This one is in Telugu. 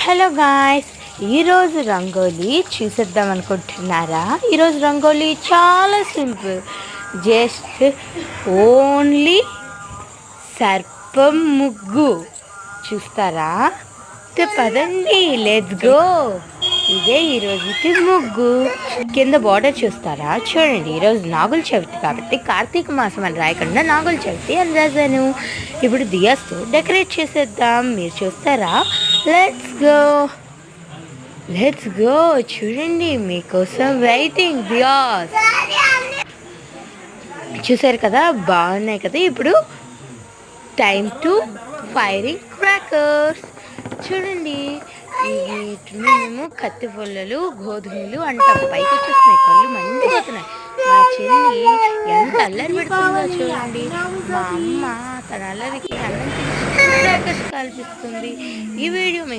హలో గాయ్స్, ఈరోజు రంగోలీ చూసేద్దాం అనుకుంటున్నారా? ఈరోజు రంగోలీ చాలా సింపుల్. జస్ట్ ఓన్లీ సర్పం ముగ్గు చూస్తారా? పదండి, లెట్స్ గో. ఇదే ఈరోజుకి ముగ్గు. కింద బార్డర్ చూస్తారా? చూడండి, ఈరోజు నాగుల చవితి కాబట్టి కార్తీక మాసం అని రాయకుండా నాగుల చవితి అని రాశాను. ఇప్పుడు దియాస్తో డెకరేట్ చేసేద్దాం. మీరు చూస్తారా? Let's go. చూడండి, మీకోసం వెయిటింగ్. దియాస్ చూసారు కదా, బాగున్నాయి కదా. ఇప్పుడు టైం టు ఫైరింగ్ క్రాకర్స్. చూడండి, వీటిని మేము కత్తి పుల్లలు, గోధుమలు అంటాం. పైకి వచ్చేస్తున్నాయి, కళ్ళు మండిపోతున్నాయి. మా చెల్లి ఎంత అల్లరి పెడుతుందో చూడండి. మా అమ్మ తన అల్లరికి అన్నం తిని క్రాకర్స్ కాల్పిస్తుంది. ఈ వీడియో మీకు